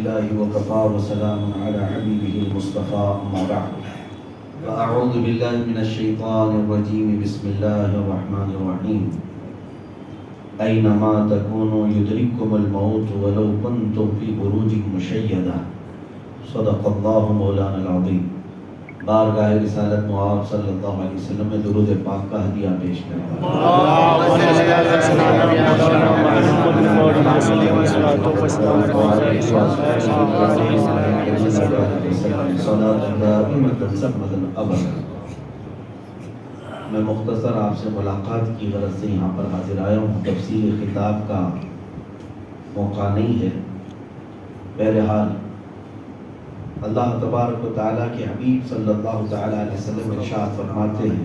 لله وكفى وسلام على حبيبه المصطفى أما بعد فأعوذ بالله من الشيطان الرجيم بسم الله الرحمن الرحيم أينما تكونوا يدرككم الموت ولو كنتم في بروج مشيدة صدق الله مولانا العظيم. بارگاہ رسالت معاب صلی اللہ علیہ وسلم میں درود پاک کا ہدیہ پیش کرتا ہوں. میں مختصر آپ سے ملاقات کی غرض سے یہاں پر حاضر آیا ہوں. تفسیر خطاب کا موقع نہیں ہے. بہرحال اللہ تبارک و تعالیٰ کے حبیب صلی اللہ تعالیٰ علیہ وسلم ارشاد فرماتے ہیں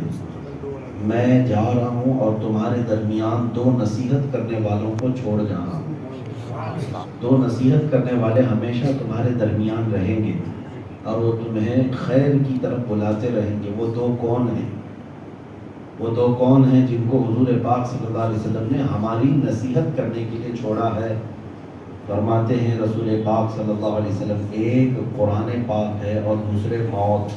میں جا رہا ہوں اور تمہارے درمیان دو نصیحت کرنے والوں کو چھوڑ جا رہا ہوں. دو نصیحت کرنے والے ہمیشہ تمہارے درمیان رہیں گے اور وہ تمہیں خیر کی طرف بلاتے رہیں گے. وہ دو کون ہیں؟ وہ دو کون ہیں جن کو حضور پاک صلی اللہ علیہ وسلم نے ہماری نصیحت کرنے کے لیے چھوڑا ہے؟ فرماتے ہیں رسول پاک صلی اللہ علیہ وسلم ایک قرآن پاک ہے اور دوسرے موت.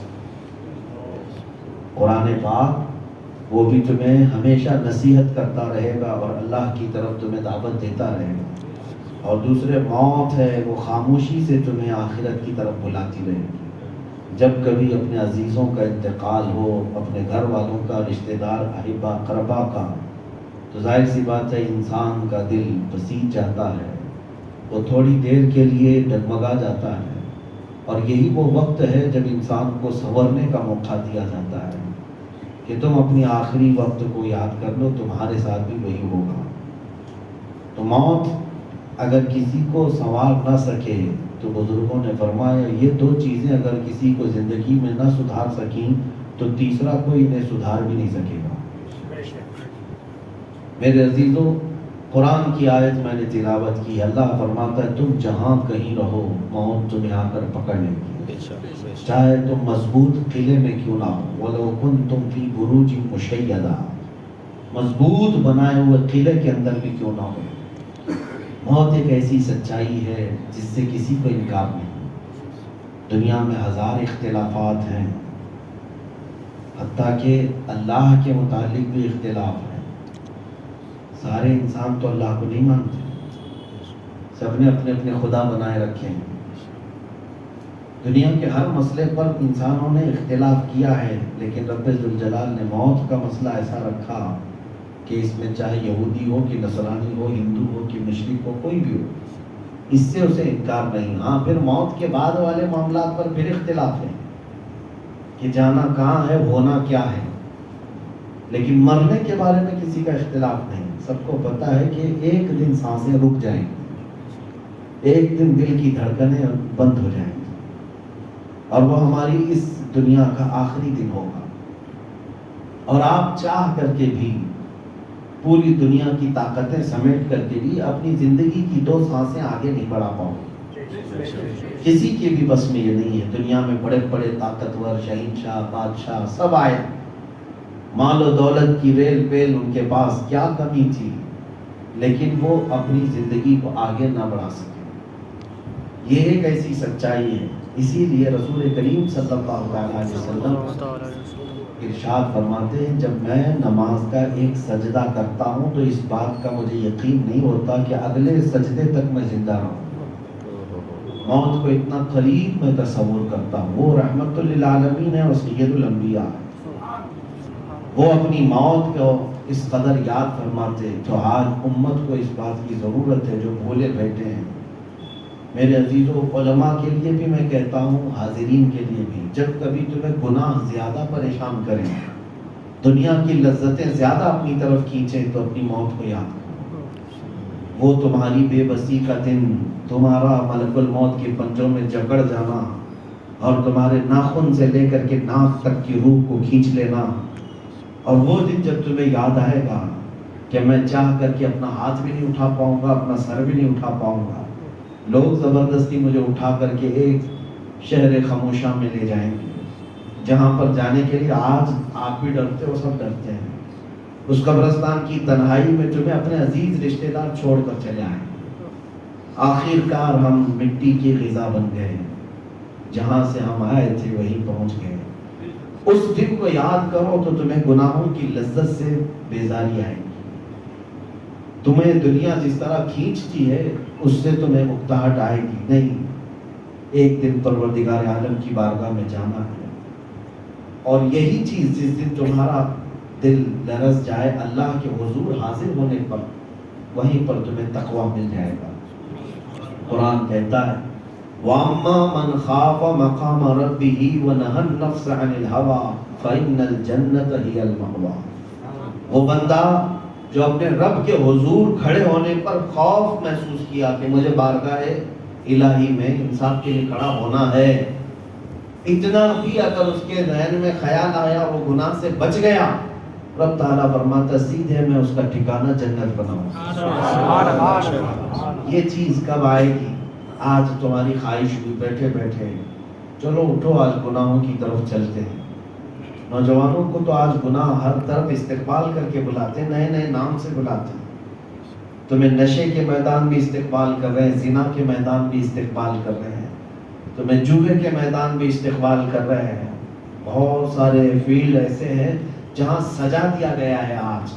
قرآن پاک وہ بھی تمہیں ہمیشہ نصیحت کرتا رہے گا اور اللہ کی طرف تمہیں دعوت دیتا رہے گا, اور دوسرے موت ہے وہ خاموشی سے تمہیں آخرت کی طرف بلاتی رہے گی. جب کبھی اپنے عزیزوں کا انتقال ہو, اپنے گھر والوں کا, رشتہ دار احبا قربا کا, تو ظاہر سی بات ہے انسان کا دل پسیج جاتا ہے, وہ تھوڑی دیر کے لیے ڈگمگا جاتا ہے, اور یہی وہ وقت ہے جب انسان کو سنورنے کا موقع دیا جاتا ہے کہ تم اپنی آخری وقت کو یاد کر لو, تمہارے ساتھ بھی وہی ہوگا. تو موت اگر کسی کو سنوار نہ سکے تو بزرگوں نے فرمایا یہ دو چیزیں اگر کسی کو زندگی میں نہ سدھار سکیں تو تیسرا کوئی انہیں سدھار بھی نہیں سکے گا. میرے عزیزوں, قرآن کی آیت میں نے تلاوت کی. اللہ فرماتا ہے تم جہاں کہیں رہو موت تمہیں آ کر پکڑ لے گی, چاہے تم مضبوط قلعے میں کیوں نہ ہو. وَلَوْ كُنْتُمْ فِي بُرُوجٍ مُشَيَّدَةٍ, مضبوط بنائے ہوئے قلعے کے اندر بھی کیوں نہ ہو. موت ایک ایسی سچائی ہے جس سے کسی کو انکار نہیں. دنیا میں ہزار اختلافات ہیں, حتیٰ کہ اللہ کے متعلق بھی اختلاف ہے. سارے انسان تو اللہ کو نہیں مانتے, سب نے اپنے اپنے خدا بنائے رکھے ہیں. دنیا کے ہر مسئلے پر انسانوں نے اختلاف کیا ہے, لیکن رب ذوالجلال نے موت کا مسئلہ ایسا رکھا کہ اس میں چاہے یہودی ہو کہ نصرانی ہو, ہندو ہو کہ مشرک ہو, کوئی بھی ہو, اس سے اسے انکار نہیں. ہاں پھر موت کے بعد والے معاملات پر پھر اختلاف ہے کہ جانا کہاں ہے, ہونا کیا ہے, لیکن مرنے کے بارے میں کسی کا اختلاف نہیں. سب کو پتہ ہے کہ ایک دن سانسیں رک جائیں گی, ایک دن دل کی دھڑکنیں بند ہو جائیں گی, اور وہ ہماری اس دنیا کا آخری دن ہوگا. اور آپ چاہ کر کے بھی پوری دنیا کی طاقتیں سمیٹ کر کے بھی اپنی زندگی کی دو سانسیں آگے نہیں بڑھا پاؤ. کسی کے بھی بس میں یہ نہیں ہے. دنیا میں بڑے بڑے طاقتور شہنشاہ بادشاہ سب آئے, مال و دولت کی ریل پیل ان کے پاس, کیا کمی تھی, لیکن وہ اپنی زندگی کو آگے نہ بڑھا سکے. یہ ایک ایسی سچائی ہے. اسی لیے رسول کریم صلی اللہ علیہ وسلم ارشاد فرماتے ہیں جب میں نماز کا ایک سجدہ کرتا ہوں تو اس بات کا مجھے یقین نہیں ہوتا کہ اگلے سجدے تک میں زندہ رہوں. موت کو اتنا قریب میں تصور کرتا ہوں. وہ رحمت للعالمین ہے اور سید الانبیاء ہے. وہ اپنی موت کو اس قدر یاد فرماتے تو آج امت کو اس بات کی ضرورت ہے جو بھولے بیٹھے ہیں. میرے عزیزوں, علماء کے لیے بھی میں کہتا ہوں, حاضرین کے لیے بھی, جب کبھی تمہیں گناہ زیادہ پریشان کریں, دنیا کی لذتیں زیادہ اپنی طرف کھینچیں, تو اپنی موت کو یاد کرو. وہ تمہاری بے بسی کا دن, تمہارا ملک الموت کے پنجوں میں جکڑ جانا اور تمہارے ناخن سے لے کر کے ناک تک کی روح کو کھینچ لینا, اور وہ دن جب تمہیں یاد آئے گا کہ میں چاہ کر کے اپنا ہاتھ بھی نہیں اٹھا پاؤں گا, اپنا سر بھی نہیں اٹھا پاؤں گا, لوگ زبردستی مجھے اٹھا کر کے ایک شہر خاموشہ میں لے جائیں گے, جہاں پر جانے کے لیے آج آپ بھی ڈرتے ہو, سب ڈرتے ہیں. اس قبرستان کی تنہائی میں تمہیں اپنے عزیز رشتہ دار چھوڑ کر چلے آئیں. آخر کار ہم مٹی کی غذا بن گئے، جہاں سے ہم آئے تھے وہیں پہنچ گئے۔ اس دن کو یاد کرو تو تمہیں گناہوں کی لذت سے بیزاری آئے گی، تمہیں دنیا جس طرح کھینچتی ہے اس سے تمہیں اکتاہٹ آئے گی نہیں۔ ایک دن پروردگار عالم کی بارگاہ میں جانا ہے، اور یہی چیز جس دن تمہارا دل لرز جائے اللہ کے حضور حاضر ہونے پر، وہیں پر تمہیں تقویٰ مل جائے گا۔ قرآن کہتا ہے وَأَمَّا مَنْ خَافَ مَقَامَ رَبِّهِ وَنَهَى النَّفْسَ عَنِ الْهَوَىٰ فَإِنَّ الْجَنَّةَ هِيَ الْمَأْوَىٰ۔ وہ بندہ جو اپنے رب کے حضور کھڑے ہونے پر خوف محسوس کیا کہ مجھے بارگاہ الہی میں انصاف کے لیے کھڑا ہونا ہے، اتنا بھی اگر اس کے ذہن میں خیال آیا وہ گناہ سے بچ گیا، رب تعالیٰ فرماتا سیدھے میں اس کا ٹھکانہ جنت بناؤں۔ یہ چیز کب آئے گی؟ آج تمہاری خواہش ہوئی بیٹھے بیٹھے چلو اٹھو آج گناہوں کی طرف چلتے ہیں۔ نوجوانوں کو تو آج گناہ ہر طرف استقبال کر کے بلاتے ہیں، نئے نئے نام سے بلاتے ہیں۔ تمہیں نشے کے میدان بھی استقبال کر رہے ہیں، زنا کے میدان بھی استقبال کر رہے ہیں، تمہیں جوئے کے میدان بھی استقبال کر رہے ہیں۔ بہت سارے فیلڈ ایسے ہیں جہاں سجا دیا گیا ہے۔ آج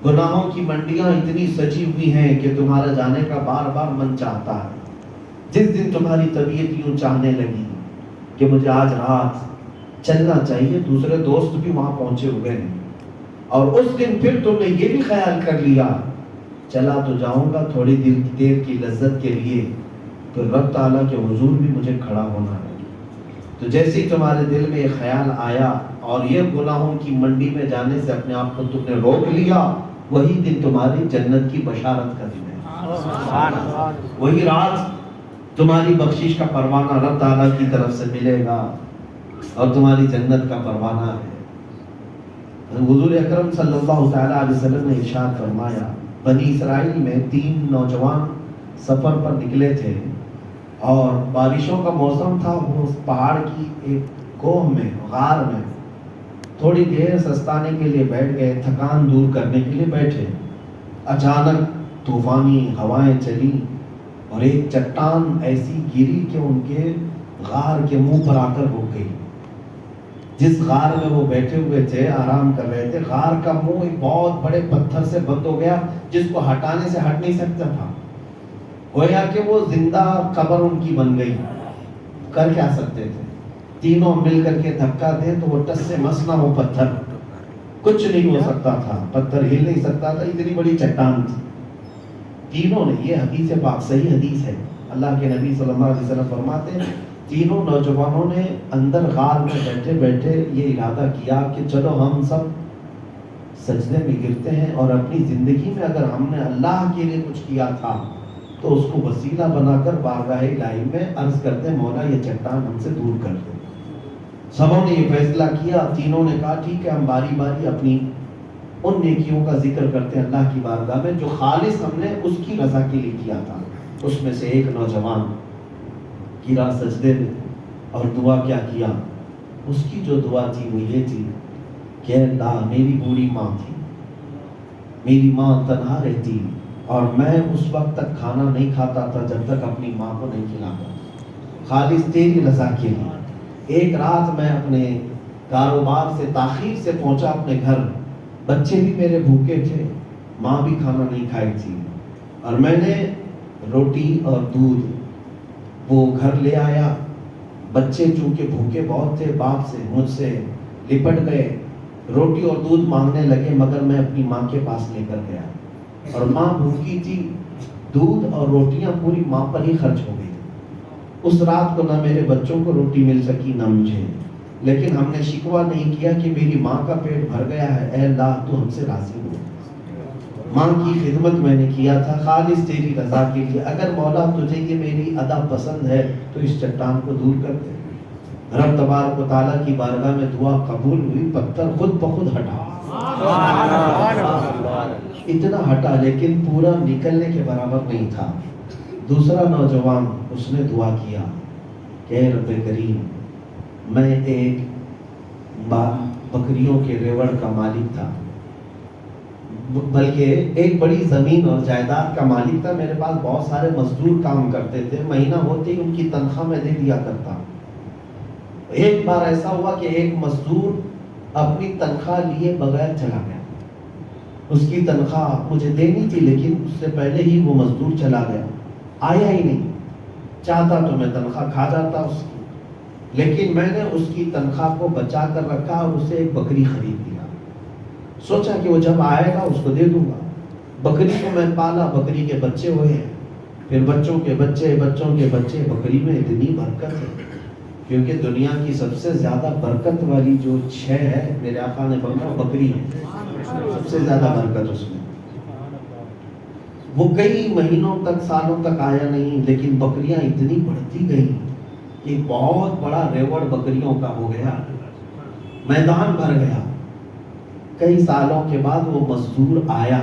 گناہوں کی منڈیاں اتنی سجی ہوئی ہیں کہ تمہارا جانے کا بار بار من چاہتا ہے۔ جس دن تمہاری طبیعت یوں چاہنے لگی کہ مجھے آج رات چلنا چاہیے، دوسرے دوست بھی وہاں پہنچے ہوئے ہیں، اور اس دن پھر تم نے یہ بھی خیال کر لیا چلا تو جاؤں گا تھوڑی دیر کی لذت کے لیے، تو رب تعالیٰ کے حضور بھی مجھے کھڑا ہونا ہے۔ تو جیسے ہی تمہارے دل میں یہ خیال آیا اور یہ گناہوں کی منڈی میں جانے سے اپنے آپ کو تم نے روک لیا، وہی دن تمہاری جنت کی بشارت کا دن ہے۔ وہی رات تمہاری بخشش کا پروانہ رب تعالیٰ کی طرف سے ملے گا اور تمہاری جنت کا پروانہ ہے۔ حضور اکرم صلی اللہ تعالیٰ علیہ وسلم نے ارشاد فرمایا، بنی اسرائیل میں 3 نوجوان سفر پر نکلے تھے اور بارشوں کا موسم تھا۔ وہ اس پہاڑ کی ایک کوہ میں، غار میں تھوڑی دیر سستانے کے لیے بیٹھ گئے، تھکان دور کرنے کے لیے بیٹھے۔ اچانک طوفانی ہوائیں چلی اور ایک چٹان ایسی گری کہ ان کے غار کے منہ پر آ کر رک گئی۔ جس غار میں وہ بیٹھے ہوئے تھے، آرام کر رہے تھے، غار کا منہ ایک بہت بڑے پتھر سے بند ہو گیا جس کو ہٹانے سے ہٹ نہیں سکتا تھا۔ گویا کہ وہ زندہ قبر ان کی بن گئی۔ کر کیا سکتے تھے؟ تینوں مل کر کے دھکا دیں تو وہ ٹس سے مس نہ ہو، پتھر کچھ نہیں ہو سکتا تھا، پتھر ہل نہیں سکتا تھا، اتنی بڑی چٹان تھی۔ تینوں نے، یہ حدیث پاک صحیح حدیث ہے، اللہ کے نبی صلی اللہ علیہ وسلم فرماتے ہیں تینوں نوجوانوں نے اندر غار میں بیٹھے بیٹھے یہ ارادہ کیا کہ چلو ہم سب سجدے میں گرتے ہیں اور اپنی زندگی میں اگر ہم نے اللہ کے لیے کچھ کیا تھا تو اس کو وسیلہ بنا کر بارگاہ الہی میں عرض کرتے ہیں مولا یہ چٹان ہم سے دور کر دے۔ سبوں نے یہ فیصلہ کیا، تینوں نے کہا ٹھیک ہے ہم باری باری اپنی ان نیکیوں کا ذکر کرتے ہیں اللہ کی بارگاہ میں جو خالص ہم نے اس کی رضا کے لیے کیا تھا۔ اس میں سے ایک نوجوان گرا سجدے میں اور دعا کیا کیا؟ اس کی جو دعا تھی وہ یہ تھی کہ اللہ میری بوڑھی ماں تھی، میری ماں تنہا رہتی اور میں اس وقت تک کھانا نہیں کھاتا تھا جب تک اپنی ماں کو نہیں کھلاتا، خالص تیری رضا کے لیے۔ ایک رات میں اپنے کاروبار سے تاخیر سے پہنچا اپنے گھر، بچے بھی میرے بھوکے تھے، ماں بھی کھانا نہیں کھائی تھی، اور میں نے روٹی اور دودھ وہ گھر لے آیا۔ بچے چونکہ بھوکے بہت تھے، باپ سے مجھ سے لپٹ گئے، روٹی اور دودھ مانگنے لگے، مگر میں اپنی ماں کے پاس لے کر گیا اور ماں بھوکی تھی، دودھ اور روٹیاں پوری ماں پر ہی خرچ ہو گئی۔ اس رات کو نہ میرے بچوں کو روٹی مل سکی نہ مجھے، لیکن ہم نے شکوہ نہیں کیا کہ میری ماں کا پیٹ بھر گیا ہے، اے اللہ تو ہم سے راضی ہو۔ ماں کی خدمت میں نے کیا تھا خالص تیری رضا کے لیے، اگر مولا تجھے یہ میری ادا پسند ہے تو اس چٹان کو دور کر دے۔ رب تبارک و تعالیٰ کی بارگاہ میں دعا قبول ہوئی، پتھر خود بخود ہٹا، اتنا ہٹا لیکن پورا نکلنے کے برابر نہیں تھا۔ دوسرا نوجوان اس نے دعا کیا کہ اے رب کریم، میں ایک بکریوں کے ریوڑ کا مالک تھا، بلکہ ایک بڑی زمین اور جائیداد کا مالک تھا. میرے پاس بہت سارے مزدور کام کرتے تھے. مہینہ ہوتے ہی ان کی تنخواہ میں دے دیا کرتا. ایک بار ایسا ہوا کہ ایک مزدور اپنی تنخواہ لیے بغیر چلا گیا. اس کی تنخواہ مجھے دینی تھی لیکن اس سے پہلے ہی وہ مزدور چلا گیا, آیا ہی نہیں. چاہتا تو میں تنخواہ کھا جاتا اس کی, لیکن میں نے اس کی تنخواہ کو بچا کر رکھا اور اسے ایک بکری خرید دیا. سوچا کہ وہ جب آئے گا اس کو دے دوں گا. بکری کو میں پالا, بکری کے بچے ہوئے ہیں, پھر بچوں کے بچے, بچوں کے بچے. بکری میں اتنی برکت ہے کیونکہ دنیا کی سب سے زیادہ برکت والی جو شے ہے میرے آقا نے فرمایا بکری ہے. سب سے زیادہ برکت اس میں. وہ کئی مہینوں تک, سالوں تک آیا نہیں, لیکن بکریاں اتنی بڑھتی گئیں کہ بہت بڑا ریوڑ بکریوں کا ہو گیا, میدان بھر گیا. کئی سالوں کے بعد وہ مزدور آیا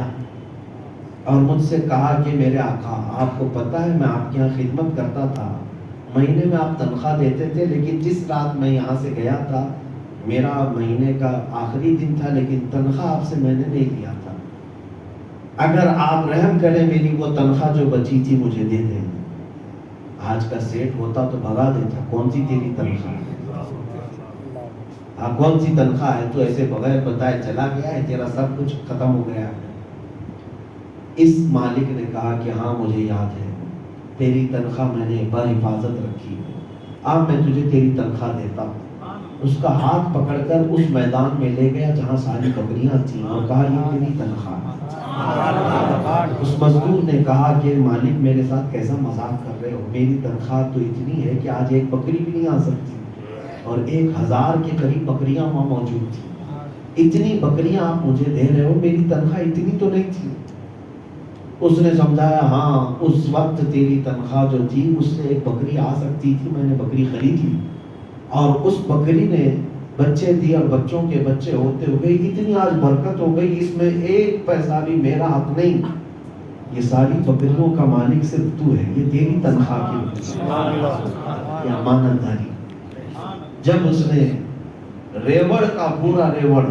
اور مجھ سے کہا کہ میرے آقا آپ کو پتہ ہے میں آپ کے یہاں خدمت کرتا تھا, مہینے میں آپ تنخواہ دیتے تھے, لیکن جس رات میں یہاں سے گیا تھا میرا مہینے کا آخری دن تھا, لیکن تنخواہ آپ سے میں نے نہیں لیا تھا. اگر آپ رحم کریں میری وہ تنخواہ جو بچی تھی مجھے دے دیں. آج کا سیٹ ہوتا تو بھگا دیتا, کون سی تیری تنخواہ ہے, کون سی تنخواہ ہے, تو ایسے بغیر بتائے چلا گیا ہے, تیرا سب کچھ ختم ہو گیا ہے. اس مالک نے کہا کہ ہاں مجھے یاد ہے, تیری تنخواہ میں نے بحفاظت رکھی ہے, اب میں تجھے تیری تنخواہ دیتا ہوں. اس کا ہاتھ پکڑ کر اس میدان میں لے گیا جہاں ساری بکریاں تھیں اور کہا یہ تیری تنخواہ. اس مزدور نے کہا کہ مالک میرے ساتھ کیسا مذاق کر رہے ہو, میری تنخواہ تو اتنی ہے کہ آج ایک بکری بھی نہیں آ سکتی, اور 1000 کے قریب بکریاں وہاں موجود تھیں. اتنی بکریاں آپ مجھے دے رہے ہو, میری تنخواہ اتنی تو نہیں تھی. اس نے سمجھایا ہاں اس وقت تیری تنخواہ جو تھی اس سے ایک بکری آ سکتی تھی, میں نے بکری خرید لی, اور اس بکری نے بچے دیے, اور بچوں کے بچے ہوتے ہوئے اتنی آج برکت ہو گئی, اس میں ایک پیسہ بھی میرا حق نہیں. یہ ساری بکریوں کا مالک صرف تو ہے, یہ تیری تنخواہ کی یہ امانت داری. جب اس نے ریوڑ کا پورا ریوڑ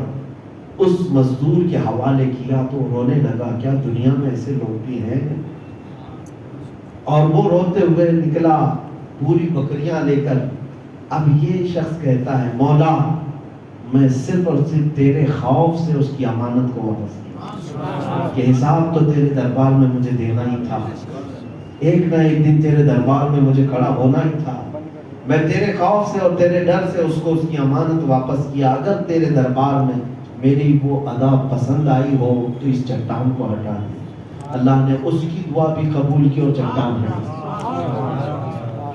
اس مزدور کے حوالے کیا تو رونے لگا, کیا دنیا میں ایسے لوگ بھی ہیں. اور وہ روتے ہوئے نکلا پوری بکریاں لے کر. اب یہ شخص کہتا ہے مولا میں صرف اور صرف تیرے خوف سے اس کی امانت کو واپس کیا, کہ حساب تو تیرے دربار میں مجھے دینا ہی تھا, ایک نہ ایک دن تیرے دربار میں مجھے کھڑا ہونا ہی تھا. میں تیرے خوف سے اور تیرے ڈر سے اس کو اس کی امانت واپس کیا. اگر تیرے دربار میں میری وہ ادا پسند آئی ہو تو اس چٹان کو ہٹا دے. اللہ نے اس کی دعا بھی قبول کی اور چٹان ہٹا.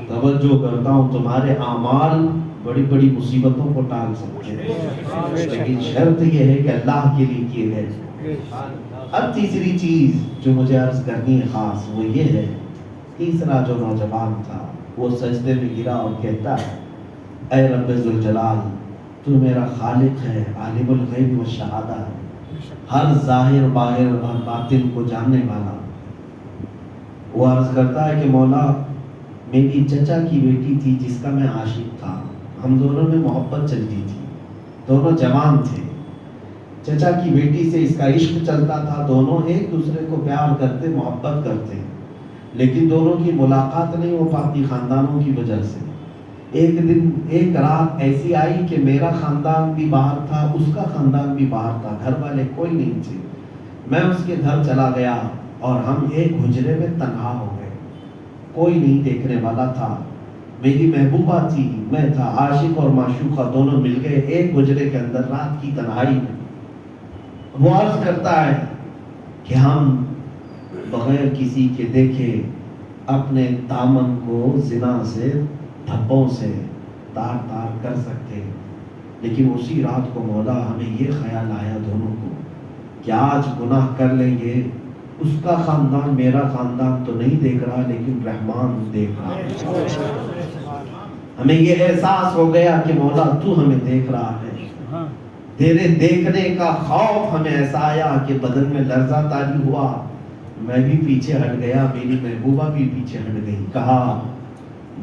توجہ کرتا ہوں, تمہارے اعمال بڑی بڑی مصیبتوں کو ٹال سکتے ہیں, لیکن شرط یہ ہے کہ اللہ کے لیے کیے گئے. اب تیسری چیز جو مجھے عرض کرنی ہے خاص وہ یہ ہے, تیسرا جو نوجوان تھا وہ سجدے میں گرا اور کہتا ہے اے رب ذوالجلال تو میرا خالق ہے, عالم الغیب والشہادہ ہے, ہر ظاہر باہر اور باطن کو جاننے والا. وہ عرض کرتا ہے کہ مولا میری چچا کی بیٹی تھی جس کا میں عاشق تھا, ہم دونوں میں محبت چلتی تھی, دونوں جوان تھے. چچا کی بیٹی سے اس کا عشق چلتا تھا, دونوں ایک دوسرے کو پیار کرتے, محبت کرتے, لیکن دونوں کی ملاقات نہیں ہو پاتی خاندانوں کی وجہ سے. ایک دن ایک رات ایسی آئی کہ میرا خاندان بھی باہر تھا, اس کا خاندان بھی باہر تھا, گھر والے کوئی نہیں تھے. میں اس کے گھر چلا گیا اور ہم ایک حجرے میں تنہا ہو گئے, کوئی نہیں دیکھنے والا تھا. میری محبوبہ تھی, میں تھا, عاشق اور معشوقہ دونوں مل گئے ایک حجرے کے اندر رات کی تنہائی میں. وہ عرض کرتا ہے کہ ہم بغیر کسی کے دیکھے اپنے دامن کو زنا سے, دھبوں سے تار تار کر سکتے, لیکن اسی رات کو مولا ہمیں یہ خیال آیا دونوں کو کہ آج گناہ کر لیں گے, اس کا خاندان میرا خاندان تو نہیں دیکھ رہا لیکن رحمان دیکھ رہا ہے. ہمیں یہ احساس ہو گیا کہ مولا تو ہمیں دیکھ رہا ہے. تیرے دیکھنے کا خوف ہمیں ایسا آیا کہ بدن میں لرزہ طاری ہوا, میں بھی پیچھے ہٹ گیا, میری محبوبہ بھی پیچھے ہٹ گئی. کہا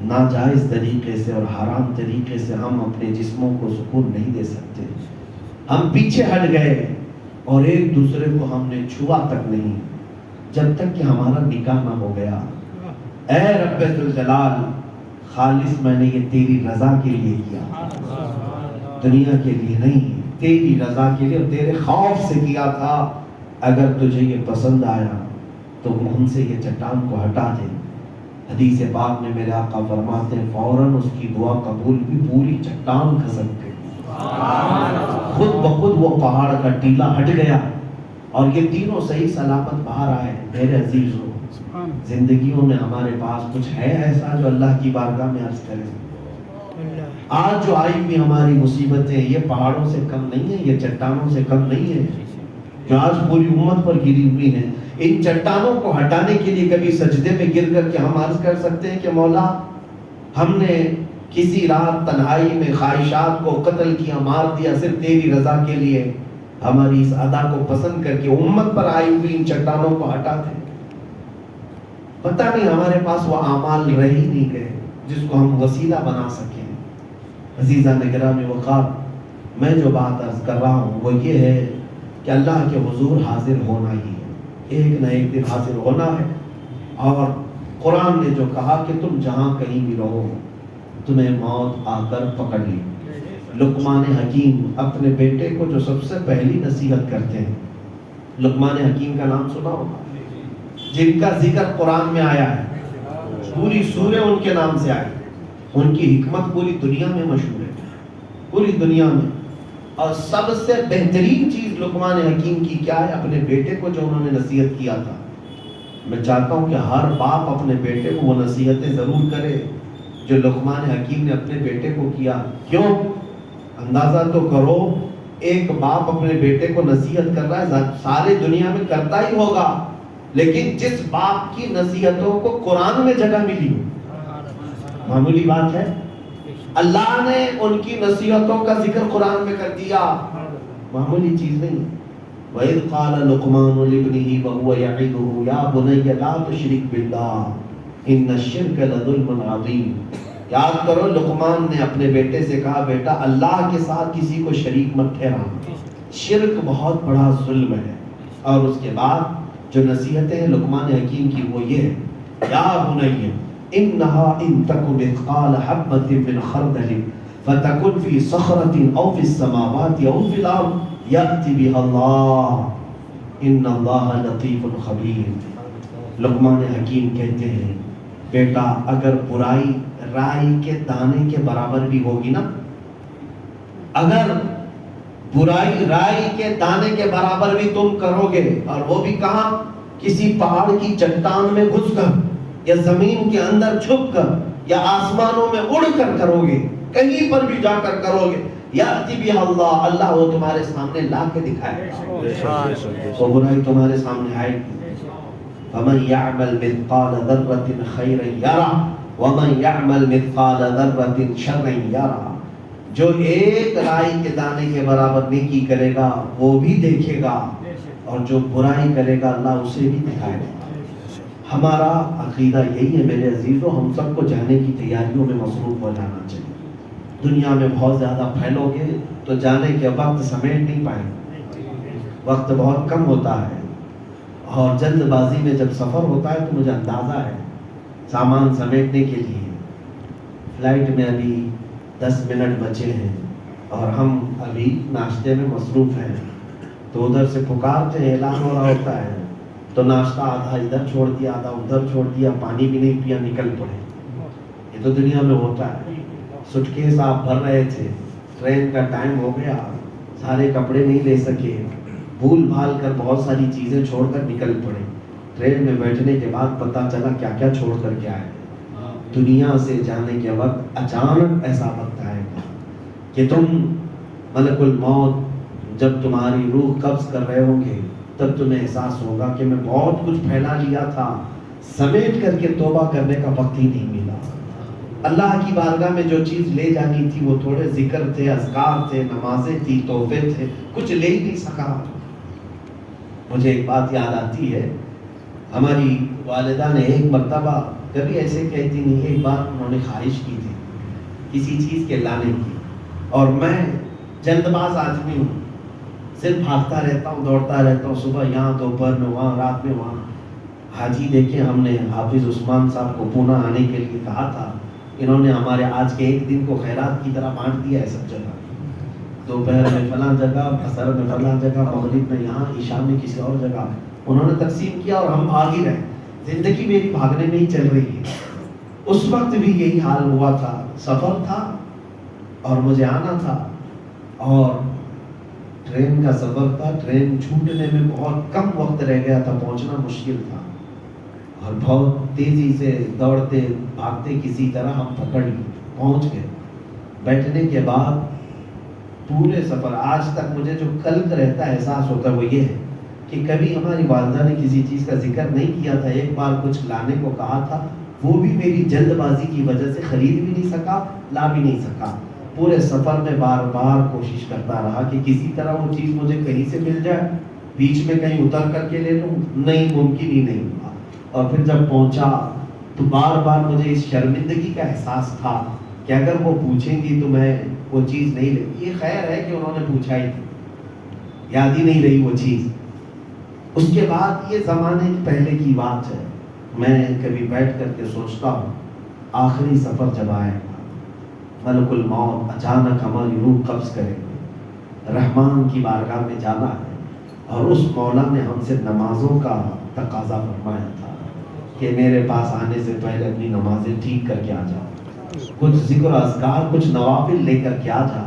ناجائز طریقے سے اور حرام طریقے سے ہم اپنے جسموں کو سکون نہیں دے سکتے. ہم پیچھے ہٹ گئے. اور ایک دوسرے کو ہم نے چھوا تک نہیں جب تک کہ ہمارا نکاح نہ ہو گیا۔ اے رب ذوالجلال، خالص میں نے یہ تیری رضا کے لیے کیا، دنیا کے لیے نہیں، تیری رضا کے لیے اور تیرے خوف سے کیا تھا۔ اگر تجھے یہ پسند آیا تو ہم سے یہ چٹان کو ہٹا دے۔ حدیث پاک میں میرے آقا فرماتے ہیں فوراً اس کی دعا قبول بھی، پوری چٹان کھسک گئی، خود بخود وہ پہاڑ کا ٹیلا ہٹ گیا اور یہ تینوں صحیح سلامت باہر آئے۔ میرے عزیزوں، زندگیوں میں ہمارے پاس کچھ ہے ایسا جو اللہ کی بارگاہ میں عرض کرے؟ آج جو آئی ہوئی ہماری مصیبتیں یہ پہاڑوں سے کم نہیں ہیں، یہ چٹانوں سے کم نہیں ہیں جو آج پوری امت پر گری ہوئی ہیں۔ ان چٹانوں کو ہٹانے کے لیے کبھی سجدے میں گر کر کے ہم عرض کر سکتے ہیں کہ مولا ہم نے کسی رات تنہائی میں خواہشات کو قتل کیا، مار دیا، صرف تیری رضا کے لیے ہماری اس ادا کو پسند کر کے امت پر آئی ہوئی ان چٹانوں کو ہٹا دے۔ پتہ نہیں ہمارے پاس وہ اعمال رہ ہی نہیں گئے جس کو ہم وسیلہ بنا سکیں۔ عزیزان گرامی وقار، میں جو بات عرض کر رہا ہوں وہ یہ ہے کہ اللہ کے حضور حاضر ہونا ہی ہے، ایک نہ ایک دن حاضر ہونا ہے۔ اور قرآن نے جو کہا کہ تم جہاں کہیں بھی رہو تمہیں موت آ کر پکڑ لی۔ لقمان حکیم اپنے بیٹے کو جو سب سے پہلی نصیحت کرتے ہیں، لقمان حکیم کا نام سنا ہوگا، جن کا ذکر قرآن میں آیا ہے، پوری سورہ ان کے نام سے آئی، ان کی حکمت پوری دنیا میں مشہور ہے، پوری دنیا میں۔ اور سب سے بہترین چیز لقمان حکیم کی کیا ہے؟ اپنے بیٹے کو جو انہوں نے نصیحت کیا تھا۔ میں چاہتا ہوں کہ ہر باپ اپنے بیٹے کو وہ نصیحتیں ضرور کرے جو لقمان حکیم نے اپنے بیٹے کو کیا۔ کیوں؟ اندازہ تو کرو، ایک باپ اپنے بیٹے کو نصیحت کر رہا ہے، سارے دنیا میں کرتا ہی ہوگا، لیکن جس باپ کی نصیحتوں کو قرآن میں جگہ ملی معمولی بات ہے؟ اللہ نے ان کی نصیحتوں کا ذکر قرآن میں کر دیا، معمولی چیز نہیں۔ وَإِذْ قَالَ لُقْمَانُ لِابْنِهِ وَهُوَ يَعِظُهُ يَا بُنَيَّ لَا تُشْرِكْ بِاللَّهِ إِنَّ الشِّرْكَ لَظُلْمٌ عَظِيمٌ۔ یاد کرو لقمان نے اپنے بیٹے سے کہا بیٹا اللہ کے ساتھ کسی کو شریک مت ٹھہرانا، شرک بہت بڑا ظلم ہے۔ اور اس کے بعد جو نصیحتیں ہیں لقمان حکیم کی وہ یہ ہے، یا بنی انها ان تک مثقال حبۃ من خردل فتکن فی صخرۃ او فی السماوات او فی الارض یأتی بها اللہ ان اللہ لطیف خبیر۔ لقمان حکیم کہتے ہیں بیٹا اگر برائی رائی کے دانے کے برابر بھی ہوگی نا، اگر برائی رائی کے دانے کے برابر بھی تم کرو گے، اور وہ بھی کہاں؟ کسی پہاڑ کی چٹان میں گھس کر یا زمین کے اندر چھپ کر یا آسمانوں میں اڑ کر کرو گے، کہیں پر بھی جا کر کرو گے، یأتی بها اللہ، اللہ وہ تمہارے سامنے لا کے دکھائے گا، وہ برائی تمہارے سامنے آئے گی۔ وَمَنْ يَعْمَلْ مِثْقَالَ ذَرَّةٍ خَيْرًا يَرَهُ وَمَنْ يَعْمَلْ مِثْقَالَ ذَرَّةٍ شَرًّا يَرَهُ۔ جو ایک رائی کے دانے کے برابر نیکی کرے گا وہ بھی دیکھے گا، اور جو برائی کرے گا اللہ اسے بھی دکھائے گا۔ ہمارا عقیدہ یہی ہے میرے عزیزوں، ہم سب کو جانے کی تیاریوں میں مصروف ہو جانا چاہیے۔ دنیا میں بہت زیادہ پھیلو گے تو جانے کے وقت سمیٹ نہیں پائیں گے، وقت بہت کم ہوتا ہے، اور جلد بازی میں جب سفر ہوتا ہے تو مجھے اندازہ ہے سامان سمیٹنے کے لیے فلائٹ میں ابھی 10 منٹ بچے ہیں اور ہم ابھی ناشتے میں مصروف ہیں، تو ادھر سے پکارتے ہیں، اعلان ہو رہا ہوتا ہے، تو ناشتہ آدھا ادھر چھوڑ دیا آدھا ادھر چھوڑ دیا، پانی بھی نہیں پیا، نکل پڑے۔ یہ تو دنیا میں ہوتا ہے۔ سٹکیس آپ بھر رہے تھے، ٹرین کا ٹائم ہو گیا، سارے کپڑے نہیں لے سکے، بھول بھال کر بہت ساری چیزیں چھوڑ کر نکل پڑے۔ ٹرین میں بیٹھنے کے بعد پتہ چلا کیا کیا چھوڑ کر کے آئے۔ دنیا سے جانے کے وقت اچانک ایسا وقت آئے گا کہ تم ملک الموت جب تمہاری روح قبض کر رہے ہوں گے تب تمہیں احساس ہوگا کہ میں بہت کچھ پھیلا لیا تھا، سمیٹ کر کے توبہ کرنے کا وقت ہی نہیں ملا۔ اللہ کی بارگاہ میں جو چیز لے جانی تھی وہ تھوڑے ذکر تھے، اذکار تھے، نمازیں تھی، تحفے تھے، کچھ لے ہی نہیں سکا۔ مجھے ایک بات یاد آتی ہے، ہماری والدہ نے ایک مرتبہ، کبھی ایسے کہتی نہیں، ایک بار انہوں نے خواہش کی تھی کسی چیز کے لانے کی، اور میں جلد باز آدمی ہوں، صرف بھاگتا رہتا ہوں، دوڑتا رہتا ہوں، صبح یہاں، دوپہر میں وہاں، رات میں وہاں۔ حاجی دیکھیں، ہم نے حافظ عثمان صاحب کو پونا آنے کے لیے کہا تھا، انہوں نے ہمارے آج کے ایک دن کو خیرات کی طرح بانٹ دیا ہے سب جگہ، دوپہر میں فلاں جگہ، عصر میں فلاں جگہ، مغرب میں یہاں، عشاء میں کسی اور جگہ، انہوں نے تقسیم کیا اور ہم بھاگ ہی رہے۔ زندگی میری بھاگنے میں ہی چل رہی ہے۔ اس وقت بھی یہی حال ہوا تھا، سفر تھا اور مجھے آنا تھا، اور ٹرین کا سفر تھا، ٹرین چھوٹنے میں بہت کم وقت رہ گیا تھا، پہنچنا مشکل تھا، اور بہت تیزی سے دوڑتے بھاگتے کسی طرح ہم پکڑ لیے، پہنچ گئے۔ بیٹھنے کے بعد پورے سفر آج تک مجھے جو قلق رہتا ہے، احساس ہوتا ہے، وہ یہ ہے کہ کبھی ہماری والدہ نے کسی چیز کا ذکر نہیں کیا تھا، ایک بار کچھ لانے کو کہا تھا، وہ بھی میری جلد بازی کی وجہ سے خرید بھی نہیں سکا، لا بھی نہیں سکا۔ پورے سفر میں بار بار کوشش کرتا رہا کہ کسی طرح وہ چیز مجھے کہیں سے مل جائے، بیچ میں کہیں اتر کر کے لے لوں، نہیں، ممکن ہی نہیں ہوا۔ اور پھر جب پہنچا تو بار بار مجھے اس شرمندگی کا احساس تھا کہ اگر وہ پوچھیں گی تو میں وہ چیز نہیں لے۔ یہ خیر ہے کہ انہوں نے پوچھا ہی تھی، یاد ہی نہیں رہی وہ چیز۔ اس کے بعد یہ زمانے کی پہلے کی بات ہے، میں کبھی بیٹھ کر کے سوچتا ہوں، آخری سفر جب آئے گا، ملک الموت اچانک ہماری روح قبض کرے گا، رحمان کی بارگاہ میں جانا ہے، اور اس مولا نے ہم سے نمازوں کا تقاضا فرمایا تھا کہ میرے پاس آنے سے پہلے اپنی نمازیں ٹھیک کر کے آ جاؤ، کچھ ذکر اذکار، کچھ نوافل لے کر کے آ جا۔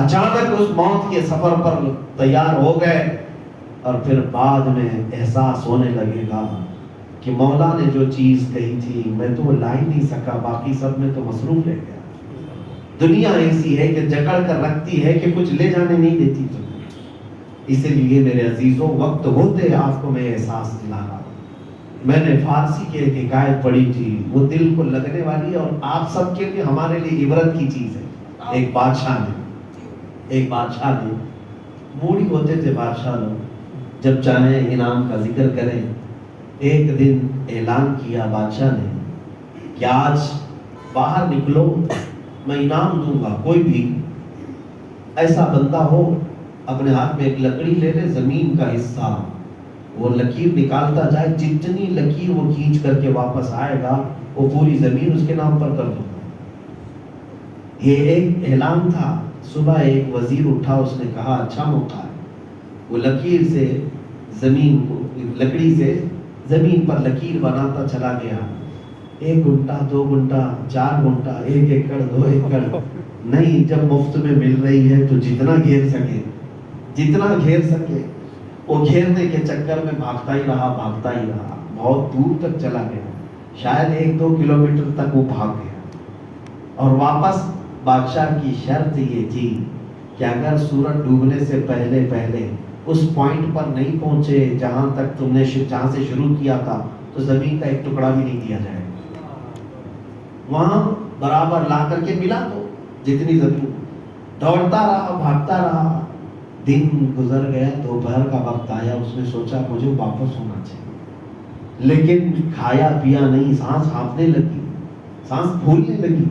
اچانک اس موت کے سفر پر تیار ہو گئے، اور پھر بعد میں احساس ہونے لگے گا کہ مولا نے جو چیز کہی تھی میں تو وہ لا ہی نہیں سکا، باقی سب میں تو مصروف رہ گیا۔ دنیا ایسی ہے کہ جکڑ کر رکھتی ہے کہ کچھ لے جانے نہیں دیتی تمہیں۔ اسی لیے میرے عزیزوں، وقت ہوتے آپ کو میں احساس دلا رہا ہوں۔ میں نے فارسی کی ایک حکایت پڑھی تھی، وہ دل کو لگنے والی ہے اور آپ سب کے لیے، ہمارے لیے عبرت کی چیز ہے۔ ایک بادشاہ نے موڑی ہوتے تھے بادشاہ لوگ، جب چاہیں انعام کا ذکر کریں۔ ایک دن اعلان کیا بادشاہ نے کہ آج باہر نکلو، میں انعام دوں گا، کوئی بھی ایسا بندہ ہو اپنے ہاتھ میں ایک لکڑی لے لے، زمین کا حصہ، وہ لکیر نکالتا جائے، جتنی لکیر وہ کھینچ کر کے واپس آئے گا وہ پوری زمین اس کے نام پر کر دوں گا۔ یہ ایک اعلان تھا۔ صبح ایک وزیر اٹھا، اس نے کہا اچھا موقع ہے، وہ لکیر سے زمین کو، لکڑی سے زمین پر لکیر بناتا چلا گیا، 1 گھنٹہ 2 گھنٹہ 4 گھنٹہ 1 ایکڑ 2 ایکڑ، نہیں، جب مفت میں مل رہی ہے تو جتنا گھیر سکے وہ گھیرنے کے چکر میں بھاگتا ہی رہا، بہت دور تک چلا گیا، شاید 1-2 کلومیٹر تک وہ بھاگ گیا، اور واپس بادشاہ کی شرط یہ تھی کہ اگر سورج ڈوبنے سے پہلے اس پوائنٹ پر نہیں پہنچے جہاں تک تم نے جہاں سے شروع کیا تھا، تو زمین کا ایک ٹکڑا بھی نہیں دیا جائے گا۔ وہاں برابر لا کر کے ملا تو جتنی زمین، دوڑتا رہا، بھاگتا رہا، دن گزر گیا، دوپہر کا وقت آیا، اس نے سوچا مجھے واپس ہونا چاہیے، لیکن کھایا پیا نہیں، سانس ہانپنے لگی، سانس پھولنے لگی۔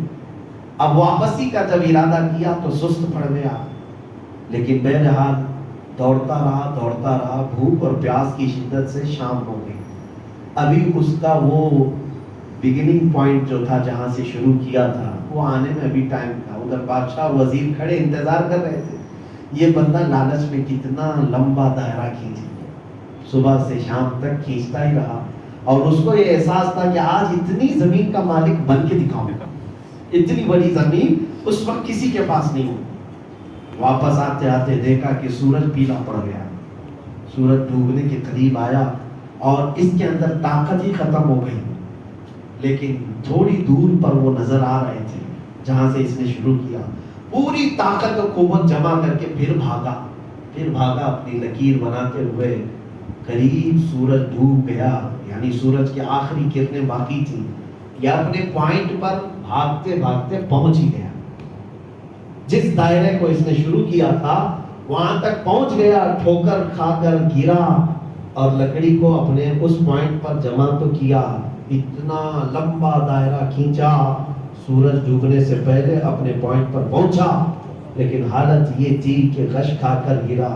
اب واپسی کا جب ارادہ کیا تو سست پڑ گیا، لیکن بہرحال دوڑتا رہا، بھوک اور پیاس کی شدت سے شام ہو گئی۔ ابھی اس کا وہ بگننگ پوائنٹ جو تھا، جہاں سے شروع کیا تھا، وہ آنے میں ابھی ٹائم تھا۔ ادھر بادشاہ اور وزیر کھڑے انتظار کر رہے تھے۔ یہ بندہ لالچ میں کتنا لمبا دائرہ کھینچ لیا، صبح سے شام تک کھینچتا ہی رہا، اور اس کو یہ احساس تھا کہ آج اتنی زمین کا مالک بن کے دکھاؤں گا، اتنی بڑی زمین اس وقت کسی کے پاس نہیں ہوئی۔ واپس آتے آتے دیکھا کہ سورج پیلا پڑ گیا، سورج ڈوبنے کے قریب آیا، اور اس کے اندر طاقت ہی ختم ہو گئی، لیکن تھوڑی دور پر وہ نظر آ رہے تھے جہاں سے اس نے شروع کیا۔ پوری طاقت و قوت جمع کر کے پھر بھاگا اپنی لکیر بناتے ہوئے، قریب سورج ڈوب گیا، یعنی سورج کی آخری کرنیں باقی تھی، یا اپنے پوائنٹ پر بھاگتے بھاگتے پہنچ ہی گیا۔ جس دائرے کو اس نے شروع کیا تھا وہاں تک پہنچ گیا، ٹھوکر کھا کر گرا، اور لکڑی کو اپنے اس پوائنٹ پر جمع تو کیا، اتنا لمبا دائرہ کھینچا، سورج ڈوبنے سے پہلے اپنے پوائنٹ پر پہنچا، لیکن حالت یہ تھی کہ غش کھا کر گرا،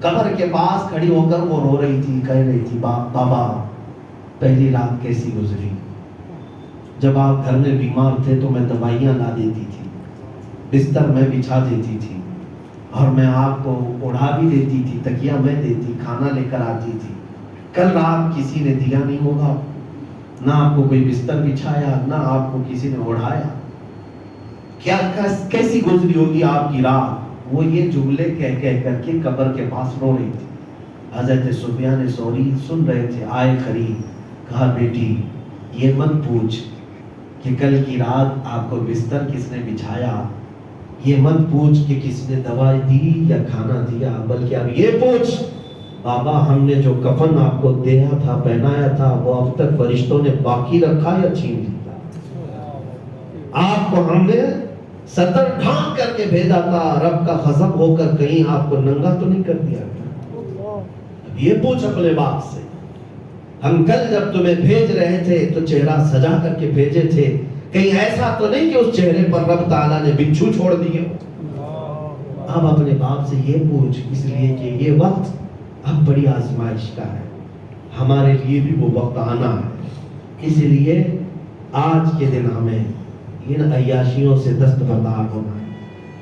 قبر کے پاس کھڑی ہو کر وہ رو رہی تھی، کہہ رہی تھی بابا پہلی رات کیسی گزری، جب آپ گھر میں بیمار تھے تو میں دوائیاں لا دیتی تھی، بستر میں بچھا دیتی تھی، اور میں آپ کو اڑا بھی دیتی تھی، تکیہ میں دیتی، کھانا لے کر آتی تھی۔ کل رات کسی نے دیا نہیں ہوگا، نہ آپ کو کوئی بستر بچھایا، نہ آپ کو کسی نے اڑایا، کیا کیسی گزری ہوگی آپ کی رات؟ وہ یہ جملے کہہ کر کے قبر کے پاس رو رہی تھی۔ حضرت سفیان ثوری سن رہے تھے، آئے قریب، کہا بیٹی یہ مت پوچھ کہ کل کی رات آپ کو بستر کس نے بچھایا، یہ مت پوچھ کہ کس نے دوائی دی یا کھانا دیا، بلکہ اب یہ پوچھ بابا ہم نے جو کفن آپ کو دیا تھا، پہنایا تھا، وہ اب تک فرشتوں نے باقی رکھا یا چھین لیا؟ آپ کو ہم نے سطر ڈھانپ کر کے بھیجا تھا، رب کا غضب ہو کر کہیں آپ کو ننگا تو نہیں کر دیا گیا؟ اب یہ پوچھ اپنے باپ سے، ہم کل جب تمہیں بھیج رہے تھے تو چہرہ سجا کر کے بھیجے تھے، کہیں ایسا تو نہیں کہ اس چہرے پر رب تعالیٰ نے بچھو چھوڑ دیے ہو؟ اب اپنے باپ سے یہ پوچھ، اس لیے کہ یہ وقت اب بڑی آزمائش کا ہے، ہمارے لیے بھی وہ وقت آنا ہے، اس لیے آج کے دن ہمیں ان عیاشیوں سے دستبردار ہونا ہے،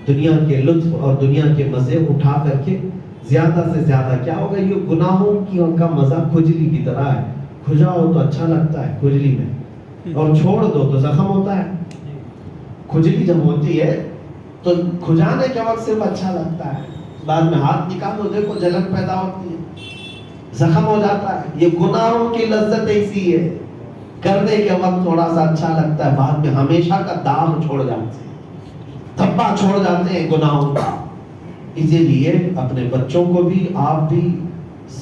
دنیا کے لطف اور دنیا کے مزے اٹھا کر کے زیادہ سے زیادہ کیا ہوگا، یہ گناہوں کی ان کا مزہ کھجلی کی طرح ہے، کھجاؤ تو اچھا لگتا ہے کھجلی میں، اور چھوڑ دو تو زخم ہوتا ہے۔ کھجلی جب ہوتی ہے تو کھجانے کے وقت صرف اچھا لگتا ہے، بعد میں ہاتھ نکالو دیکھو جلن پیدا ہوتی ہے، زخم ہو جاتا ہے۔ یہ گناہوں کی لذت ایسی ہے، کرنے کے وقت تھوڑا سا اچھا لگتا ہے، بعد میں ہمیشہ کا داغ چھوڑ جاتے ہیں، دھبا چھوڑ جاتے ہیں گناہوں کا۔ اسی لیے اپنے بچوں کو بھی آپ بھی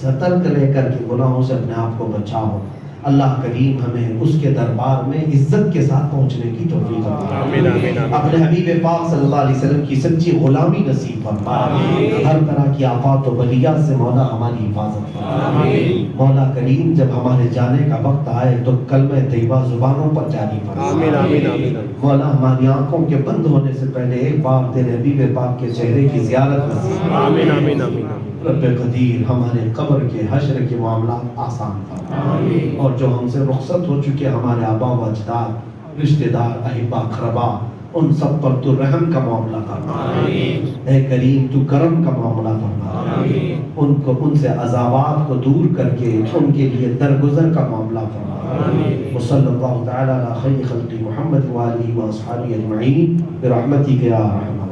سترک رہ کر کے گناہوں سے اپنے آپ کو بچاؤ۔ اللہ کریم ہمیں اس کے دربار میں عزت کے ساتھ پہنچنے کی توفیق عطا فرمائے۔ اپنے حبیب پاک صلی اللہ علیہ وسلم کی سچی غلامی نصیب فرمائے۔ ہر طرح کی آفات و بلیات سے مولا ہماری حفاظت فرمائے۔ مولا کریم جب ہمارے جانے کا وقت آئے تو کلمہ طیبہ زبانوں پر جاری فرمائے۔ مولا ہماری آنکھوں کے بند ہونے سے پہلے ایک بار تیرے حبیب پاک کے چہرے کی زیارت نصیب فرمائے۔ رب قدیر ہمارے قبر کے حشر کے معاملات آسان فرمائے، اور جو ہم سے رخصت ہو چکے ہمارے آبا و اجداد، رشتہ دار، احبا اقربا، ان سب پر تو رحم کا معاملہ فرما۔ اے کریم تو کرم کا معاملہ فرما، ان سے عذابات کو دور کر کے ان کے لیے درگزر کا معاملہ فرما۔ وصلی اللہ تعالی علی خیر خلق محمد و آلہ و اصحابہ اجمعین برحمتک یا ارحم